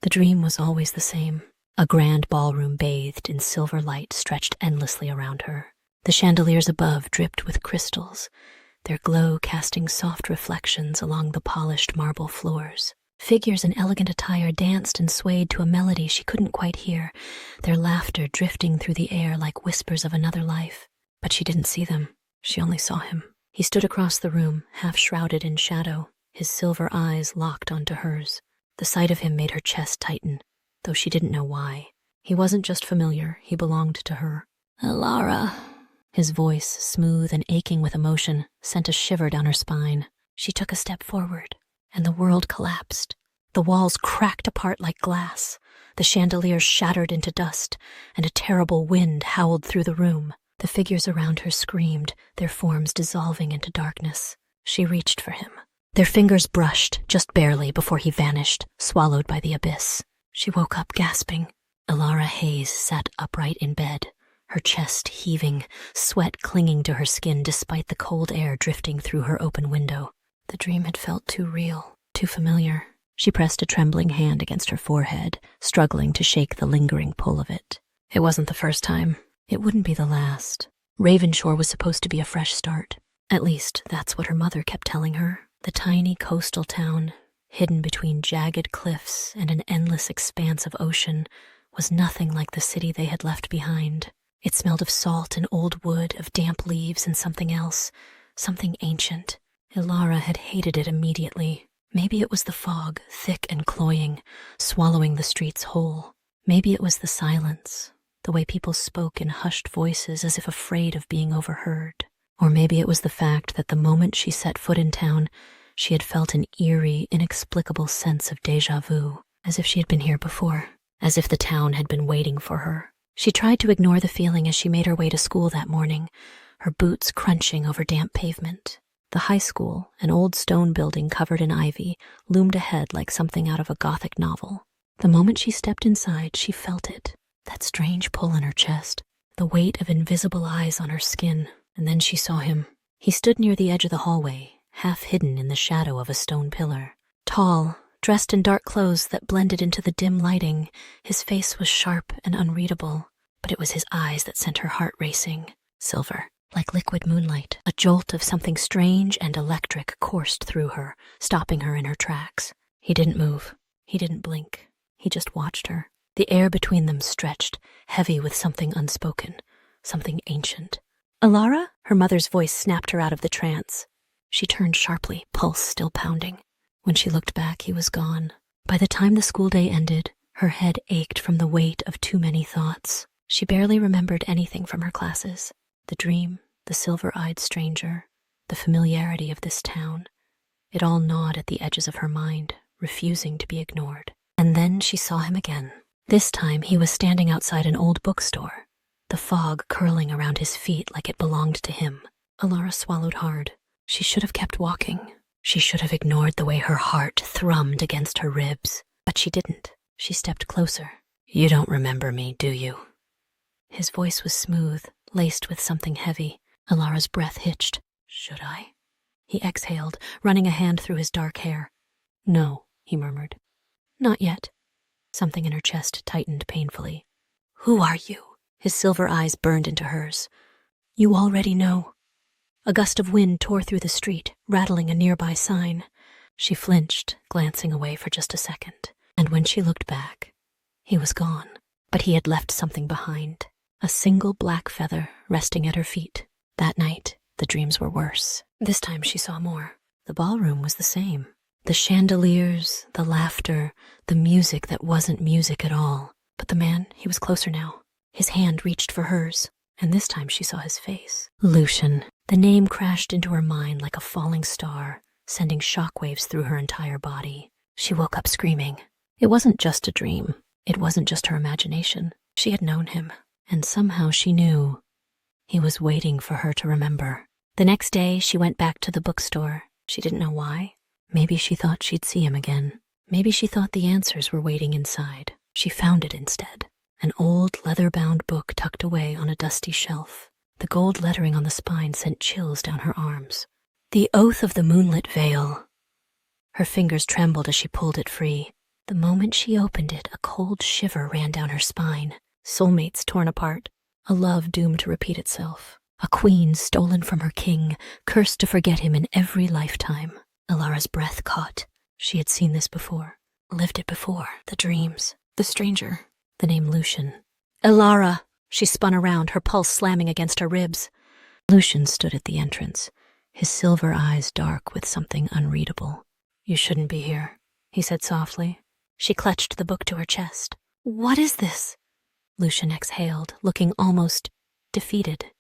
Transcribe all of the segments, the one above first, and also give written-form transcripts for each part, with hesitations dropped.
The dream was always the same. A grand ballroom bathed in silver light stretched endlessly around her. The chandeliers above dripped with crystals, their glow casting soft reflections along the polished marble floors. Figures in elegant attire danced and swayed to a melody she couldn't quite hear, their laughter drifting through the air like whispers of another life. But she didn't see them. She only saw him. He stood across the room, half shrouded in shadow, his silver eyes locked onto hers. The sight of him made her chest tighten, though she didn't know why. He wasn't just familiar, he belonged to her. "Elara." His voice, smooth and aching with emotion, sent a shiver down her spine. She took a step forward, and the world collapsed. The walls cracked apart like glass. The chandeliers shattered into dust, and a terrible wind howled through the room. The figures around her screamed, their forms dissolving into darkness. She reached for him. Their fingers brushed, just barely, before he vanished, swallowed by the abyss. She woke up gasping. Elara Hayes sat upright in bed, her chest heaving, sweat clinging to her skin despite the cold air drifting through her open window. The dream had felt too real, too familiar. She pressed a trembling hand against her forehead, struggling to shake the lingering pull of it. It wasn't the first time. It wouldn't be the last. Ravenshore was supposed to be a fresh start. At least, that's what her mother kept telling her. The tiny coastal town, hidden between jagged cliffs and an endless expanse of ocean, was nothing like the city they had left behind. It smelled of salt and old wood, of damp leaves and something else, something ancient. Elara had hated it immediately. Maybe it was the fog, thick and cloying, swallowing the streets whole. Maybe it was the silence, the way people spoke in hushed voices as if afraid of being overheard. Or maybe it was the fact that the moment she set foot in town, she had felt an eerie, inexplicable sense of déjà vu, as if she had been here before, as if the town had been waiting for her. She tried to ignore the feeling as she made her way to school that morning, her boots crunching over damp pavement. The high school, an old stone building covered in ivy, loomed ahead like something out of a gothic novel. The moment she stepped inside, she felt it, that strange pull in her chest, the weight of invisible eyes on her skin. And then she saw him. He stood near the edge of the hallway, half hidden in the shadow of a stone pillar. Tall, dressed in dark clothes that blended into the dim lighting, his face was sharp and unreadable, but it was his eyes that sent her heart racing. Silver, like liquid moonlight, a jolt of something strange and electric coursed through her, stopping her in her tracks. He didn't move. He didn't blink. He just watched her. The air between them stretched, heavy with something unspoken, something ancient. "Elara?" Her mother's voice snapped her out of the trance. She turned sharply, pulse still pounding. When she looked back, he was gone. By the time the school day ended, her head ached from the weight of too many thoughts. She barely remembered anything from her classes. The dream, the silver-eyed stranger, the familiarity of this town. It all gnawed at the edges of her mind, refusing to be ignored. And then she saw him again. This time he was standing outside an old bookstore, the fog curling around his feet like it belonged to him. Elara swallowed hard. She should have kept walking. She should have ignored the way her heart thrummed against her ribs. But she didn't. She stepped closer. "You don't remember me, do you?" His voice was smooth, laced with something heavy. Elara's breath hitched. "Should I?" He exhaled, running a hand through his dark hair. "No," he murmured. "Not yet." Something in her chest tightened painfully. "Who are you?" His silver eyes burned into hers. "You already know." A gust of wind tore through the street, rattling a nearby sign. She flinched, glancing away for just a second. And when she looked back, he was gone. But he had left something behind. A single black feather resting at her feet. That night, the dreams were worse. This time she saw more. The ballroom was the same. The chandeliers, the laughter, the music that wasn't music at all. But the man, he was closer now. His hand reached for hers, and this time she saw his face. Lucian. The name crashed into her mind like a falling star, sending shockwaves through her entire body. She woke up screaming. It wasn't just a dream. It wasn't just her imagination. She had known him, and somehow she knew he was waiting for her to remember. The next day, she went back to the bookstore. She didn't know why. Maybe she thought she'd see him again. Maybe she thought the answers were waiting inside. She found it instead. An old leather-bound book tucked away on a dusty shelf. The gold lettering on the spine sent chills down her arms. The Oath of the Moonlit Veil. Her fingers trembled as she pulled it free. The moment she opened it, a cold shiver ran down her spine. Soulmates torn apart, a love doomed to repeat itself, a queen stolen from her king, cursed to forget him in every lifetime. Elara's breath caught. She had seen this before, lived it before. The dreams, the stranger, the name Lucian. Elara! She spun around, her pulse slamming against her ribs. Lucian stood at the entrance, his silver eyes dark with something unreadable. "You shouldn't be here," he said softly. She clutched the book to her chest. "What is this?" Lucian exhaled, looking almost defeated.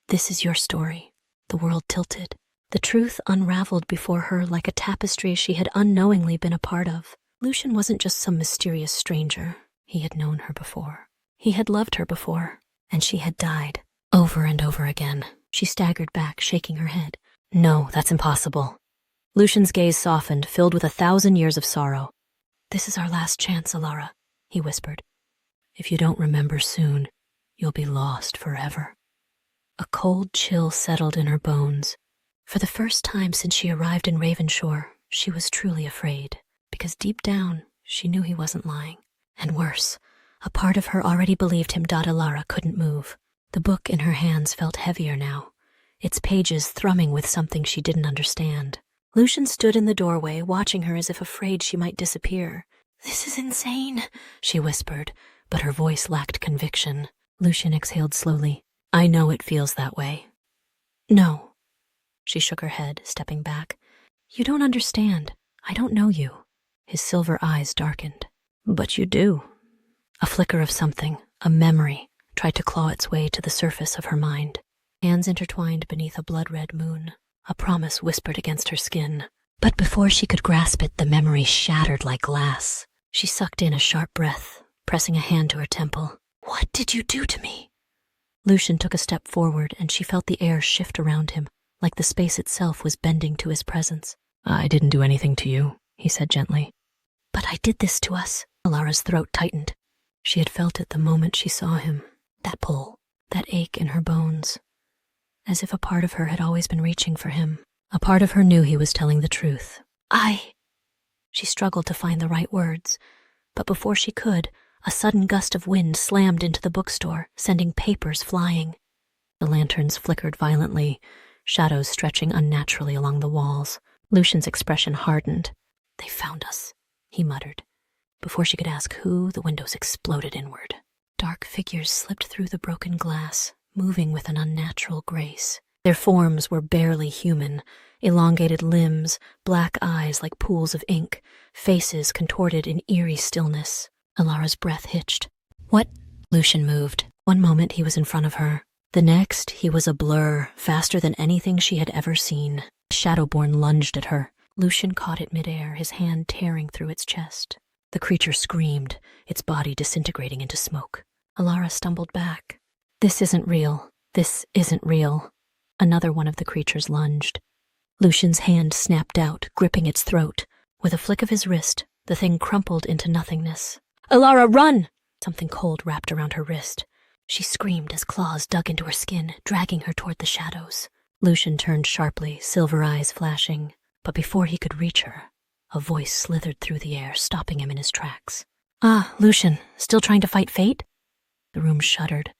"This is your story." The world tilted. The truth unraveled before her like a tapestry she had unknowingly been a part of. Lucian wasn't just some mysterious stranger. He had known her before. He had loved her before, and she had died over and over again. She staggered back, shaking her head. "No, that's impossible." Lucian's gaze softened, filled with 1,000 years of sorrow. "This is our last chance, Elara," he whispered. "If you don't remember soon, you'll be lost forever." A cold chill settled in her bones. For the first time since she arrived in Ravenshore, she was truly afraid, because deep down, she knew he wasn't lying. And worse, a part of her already believed him. Elara couldn't move. The book in her hands felt heavier now, its pages thrumming with something she didn't understand. Lucian stood in the doorway, watching her as if afraid she might disappear. "This is insane," she whispered, but her voice lacked conviction. Lucian exhaled slowly. "I know it feels that way." "No." She shook her head, stepping back. "You don't understand. I don't know you." His silver eyes darkened. "But you do." A flicker of something, a memory, tried to claw its way to the surface of her mind. Hands intertwined beneath a blood-red moon. A promise whispered against her skin. But before she could grasp it, the memory shattered like glass. She sucked in a sharp breath, pressing a hand to her temple. "What did you do to me?" Lucian took a step forward, and she felt the air shift around him, like the space itself was bending to his presence. "I didn't do anything to you," he said gently. "But I did this to us." Elara's throat tightened. She had felt it the moment she saw him. That pull, that ache in her bones. As if a part of her had always been reaching for him. A part of her knew he was telling the truth. She struggled to find the right words, but before she could, a sudden gust of wind slammed into the bookstore, sending papers flying. The lanterns flickered violently, shadows stretching unnaturally along the walls. Lucian's expression hardened. "They found us," he muttered. Before she could ask who, the windows exploded inward. Dark figures slipped through the broken glass, moving with an unnatural grace. Their forms were barely human, elongated limbs, black eyes like pools of ink, faces contorted in eerie stillness. Elara's breath hitched. "What?" Lucian moved. One moment he was in front of her. The next, he was a blur, faster than anything she had ever seen. Shadowborn lunged at her. Lucian caught it midair, his hand tearing through its chest. The creature screamed, its body disintegrating into smoke. Elara stumbled back. "This isn't real. This isn't real." Another one of the creatures lunged. Lucian's hand snapped out, gripping its throat. With a flick of his wrist, the thing crumpled into nothingness. "Elara, run!" Something cold wrapped around her wrist. She screamed as claws dug into her skin, dragging her toward the shadows. Lucian turned sharply, silver eyes flashing. But before he could reach her, a voice slithered through the air, stopping him in his tracks. "Ah, Lucian, still trying to fight fate?" The room shuddered.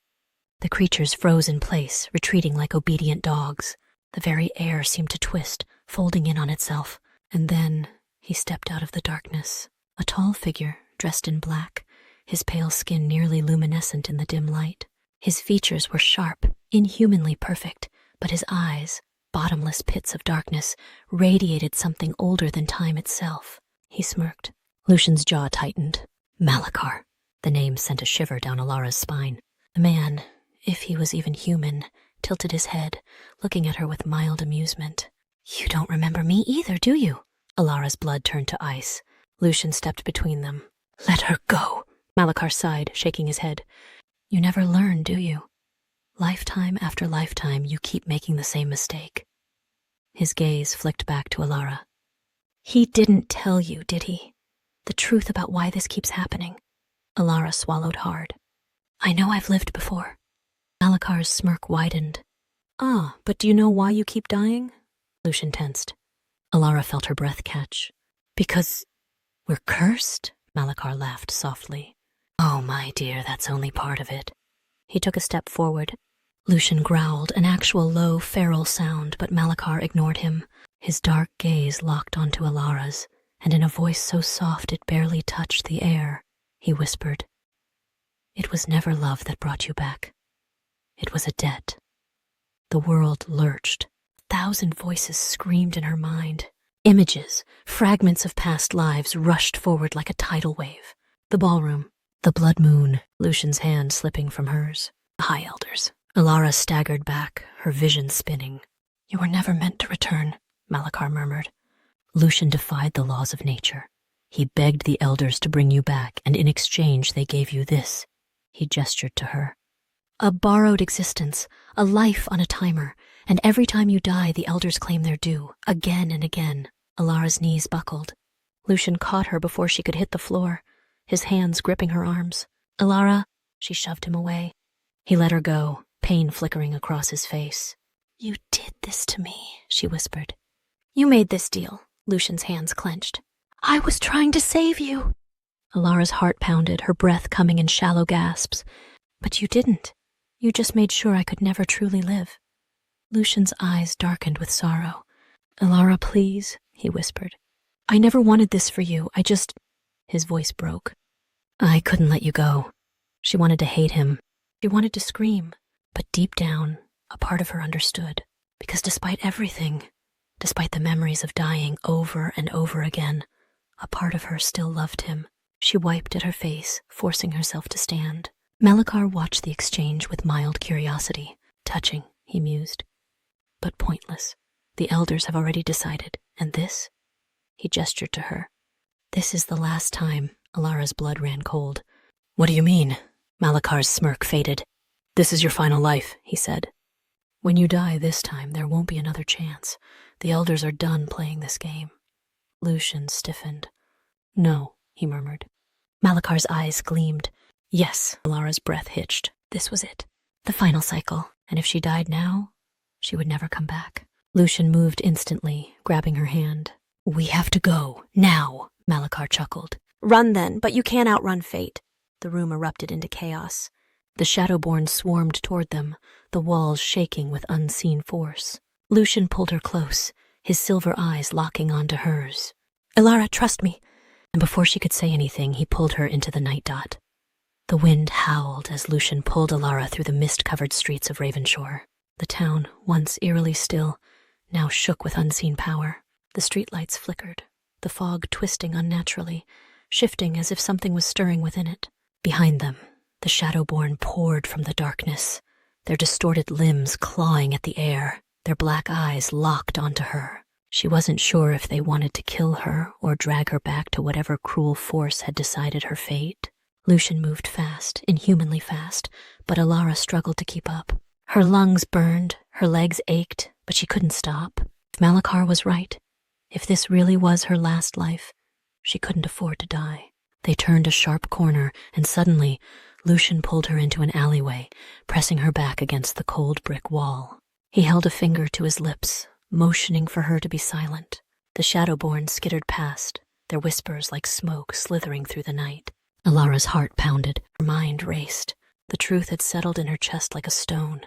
The creatures froze in place, retreating like obedient dogs. The very air seemed to twist, folding in on itself. And then he stepped out of the darkness. A tall figure, dressed in black, his pale skin nearly luminescent in the dim light. His features were sharp, inhumanly perfect, but his eyes, bottomless pits of darkness, radiated something older than time itself. He smirked. Lucian's jaw tightened. Malachar. The name sent a shiver down Elara's spine. The man, if he was even human, tilted his head, looking at her with mild amusement. "You don't remember me either, do you?" Elara's blood turned to ice. Lucian stepped between them. "Let her go," Malachar sighed, shaking his head. "You never learn, do you? Lifetime after lifetime, you keep making the same mistake." His gaze flicked back to Elara. "He didn't tell you, did he? The truth about why this keeps happening?" Elara swallowed hard. "I know I've lived before." Malachar's smirk widened. "Ah, but do you know why you keep dying?" Lucian tensed. Elara felt her breath catch. "Because we're cursed?" Malachar laughed softly. Oh, my dear, that's only part of it. He took a step forward. Lucian growled, an actual low, feral sound, but Malachar ignored him. His dark gaze locked onto Elara's, and in a voice so soft it barely touched the air, he whispered, "It was never love that brought you back. It was a debt." The world lurched. 1,000 voices screamed in her mind. Images, fragments of past lives rushed forward like a tidal wave. The ballroom, the blood moon, Lucian's hand slipping from hers. The High Elders. Elara staggered back, her vision spinning. "You were never meant to return," Malachar murmured. Lucian defied the laws of nature. He begged the elders to bring you back, and in exchange they gave you this. He gestured to her. A borrowed existence, a life on a timer, and every time you die the elders claim their due, again and again. Elara's knees buckled. Lucian caught her before she could hit the floor, his hands gripping her arms. "Elara," she shoved him away. He let her go, pain flickering across his face. "You did this to me," she whispered. "You made this deal." Lucian's hands clenched. "I was trying to save you." Elara's heart pounded, her breath coming in shallow gasps. "But you didn't. You just made sure I could never truly live." Lucian's eyes darkened with sorrow. "Elara, please," he whispered. "I never wanted this for you. His voice broke. "I couldn't let you go." She wanted to hate him. She wanted to scream. But deep down, a part of her understood. Because despite everything, despite the memories of dying over and over again, a part of her still loved him. She wiped at her face, forcing herself to stand. Malachar watched the exchange with mild curiosity. Touching, he mused. But pointless. The elders have already decided. And this? He gestured to her. "This is the last time." Elara's blood ran cold. "What do you mean?" Malachar's smirk faded. "This is your final life," he said. "When you die this time, there won't be another chance. The elders are done playing this game." Lucian stiffened. "No," he murmured. Malachar's eyes gleamed. Yes, Elara's breath hitched. This was it. The final cycle. And if she died now, she would never come back. Lucian moved instantly, grabbing her hand. "We have to go. Now," Malachar chuckled. "Run then, but you can't outrun fate." The room erupted into chaos. The Shadowborn swarmed toward them, the walls shaking with unseen force. Lucian pulled her close, his silver eyes locking onto hers. "Elara, trust me." And before she could say anything, he pulled her into the night dot. The wind howled as Lucian pulled Elara through the mist-covered streets of Ravenshore. The town, once eerily still, now shook with unseen power. The streetlights flickered, the fog twisting unnaturally, shifting as if something was stirring within it. Behind them, the Shadowborn poured from the darkness, their distorted limbs clawing at the air, their black eyes locked onto her. She wasn't sure if they wanted to kill her or drag her back to whatever cruel force had decided her fate. Lucian moved fast, inhumanly fast, but Elara struggled to keep up. Her lungs burned, her legs ached, but she couldn't stop. If Malachar was right, if this really was her last life, she couldn't afford to die. They turned a sharp corner, and suddenly, Lucian pulled her into an alleyway, pressing her back against the cold brick wall. He held a finger to his lips, motioning for her to be silent. The Shadowborn skittered past, their whispers like smoke slithering through the night. Elara's heart pounded, her mind raced. The truth had settled in her chest like a stone.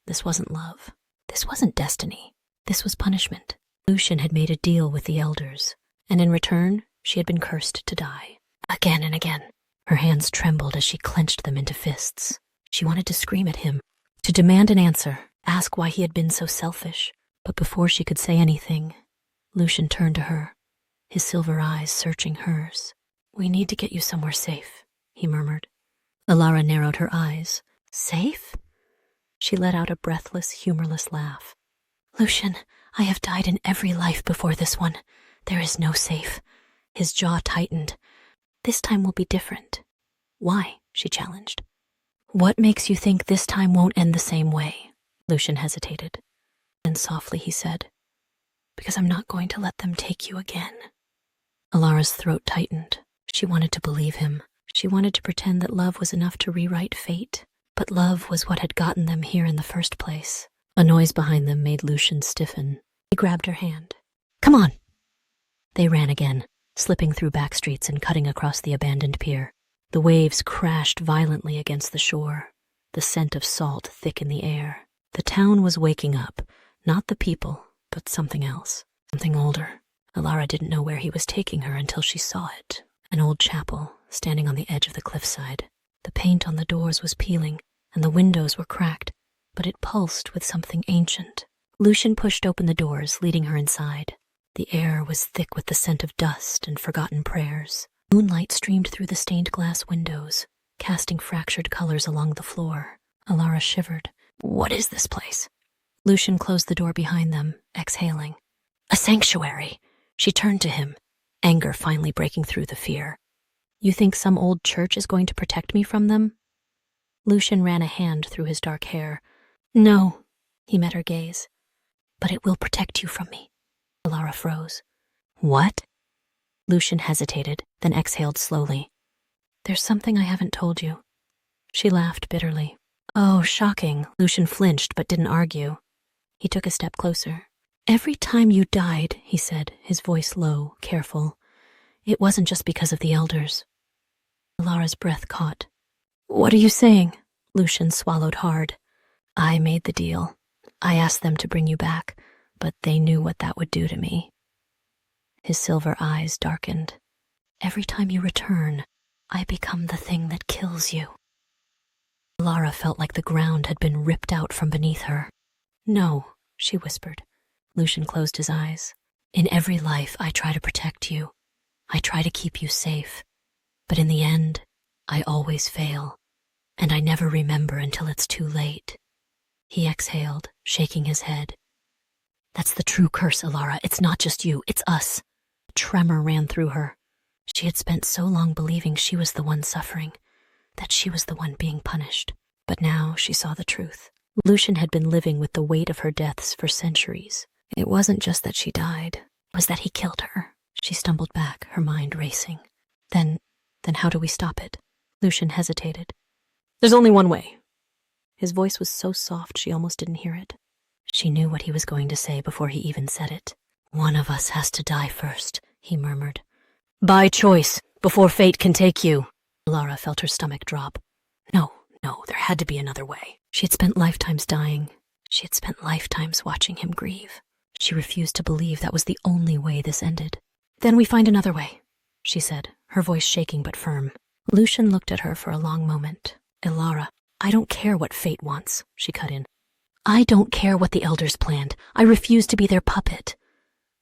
This wasn't love. This wasn't destiny. This was punishment. Lucian had made a deal with the elders, and in return, she had been cursed to die. Again and again. Her hands trembled as she clenched them into fists. She wanted to scream at him, to demand an answer, ask why he had been so selfish. But before she could say anything, Lucian turned to her, his silver eyes searching hers. "We need to get you somewhere safe," he murmured. Elara narrowed her eyes. "Safe?" She let out a breathless, humorless laugh. "Lucian, I have died in every life before this one. There is no safe." His jaw tightened. "This time will be different." "Why?" she challenged. "What makes you think this time won't end the same way?" Lucian hesitated. Then softly he said, "Because I'm not going to let them take you again." Elara's throat tightened. She wanted to believe him. She wanted to pretend that love was enough to rewrite fate. But love was what had gotten them here in the first place. A noise behind them made Lucian stiffen. He grabbed her hand. "Come on!" They ran again, slipping through back streets and cutting across the abandoned pier. The waves crashed violently against the shore, the scent of salt thick in the air. The town was waking up, not the people, but something else, something older. Elara didn't know where he was taking her until she saw it. An old chapel, standing on the edge of the cliffside. The paint on the doors was peeling, and the windows were cracked, but it pulsed with something ancient. Lucian pushed open the doors, leading her inside. The air was thick with the scent of dust and forgotten prayers. Moonlight streamed through the stained glass windows, casting fractured colors along the floor. Elara shivered. What is this place? Lucian closed the door behind them, exhaling. A sanctuary. She turned to him, anger finally breaking through the fear. You think some old church is going to protect me from them? Lucian ran a hand through his dark hair. No, he met her gaze. But it will protect you from me. Elara froze. What? Lucian hesitated, then exhaled slowly. There's something I haven't told you. She laughed bitterly. Oh, shocking. Lucian flinched but didn't argue. He took a step closer. Every time you died, he said, his voice low, careful, it wasn't just because of the elders. Elara's breath caught. What are you saying? Lucian swallowed hard. I made the deal. I asked them to bring you back, but they knew what that would do to me. His silver eyes darkened. Every time you return, I become the thing that kills you. Elara felt like the ground had been ripped out from beneath her. No, she whispered. Lucian closed his eyes. In every life, I try to protect you. I try to keep you safe. But in the end, I always fail. And I never remember until it's too late. He exhaled, shaking his head. That's the true curse, Elara. It's not just you, it's us. A tremor ran through her. She had spent so long believing she was the one suffering, that she was the one being punished. But now she saw the truth. Lucian had been living with the weight of her deaths for centuries. It wasn't just that she died, it was that he killed her. She stumbled back, her mind racing. Then how do we stop it? Lucian hesitated. There's only one way. His voice was so soft she almost didn't hear it. She knew what he was going to say before he even said it. One of us has to die first, he murmured. By choice, before fate can take you. Elara felt her stomach drop. No, there had to be another way. She had spent lifetimes dying. She had spent lifetimes watching him grieve. She refused to believe that was the only way this ended. Then we find another way, she said, her voice shaking but firm. Lucian looked at her for a long moment. Elara, I don't care what fate wants, she cut in. I don't care what the elders planned. I refuse to be their puppet.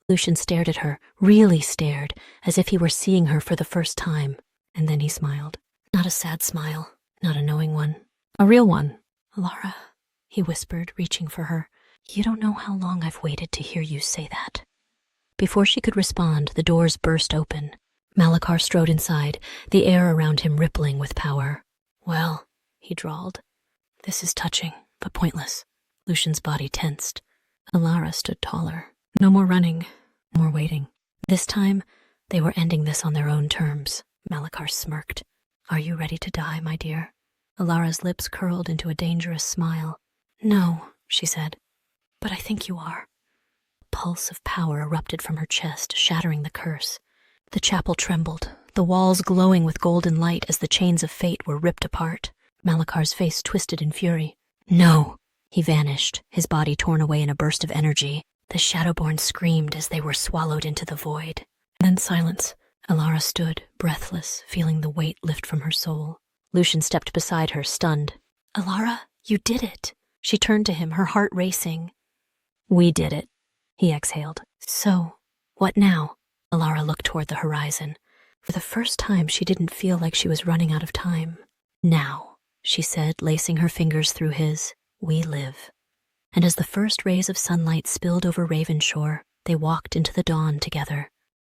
Lucian stared at her, really stared, as if he were seeing her for the first time. And then he smiled. Not a sad smile, not a knowing one. A real one. Elara, he whispered, reaching for her. You don't know how long I've waited to hear you say that. Before she could respond, the doors burst open. Malachar strode inside, the air around him rippling with power. Well, he drawled. This is touching, but pointless. Lucian's body tensed. Elara stood taller. No more running, more waiting. This time, they were ending this on their own terms. Malachar smirked. Are you ready to die, my dear? Elara's lips curled into a dangerous smile. No, she said. But I think you are. A pulse of power erupted from her chest, shattering the curse. The chapel trembled, the walls glowing with golden light as the chains of fate were ripped apart. Malachar's face twisted in fury. No! He vanished, his body torn away in a burst of energy. The Shadowborn screamed as they were swallowed into the void. Then silence. Elara stood, breathless, feeling the weight lift from her soul. Lucian stepped beside her, stunned. Elara, you did it. She turned to him, her heart racing. We did it, he exhaled. So, what now? Elara looked toward the horizon. For the first time, she didn't feel like she was running out of time. Now, she said, lacing her fingers through his, we live. And as the first rays of sunlight spilled over Ravenshore, they walked into the dawn together.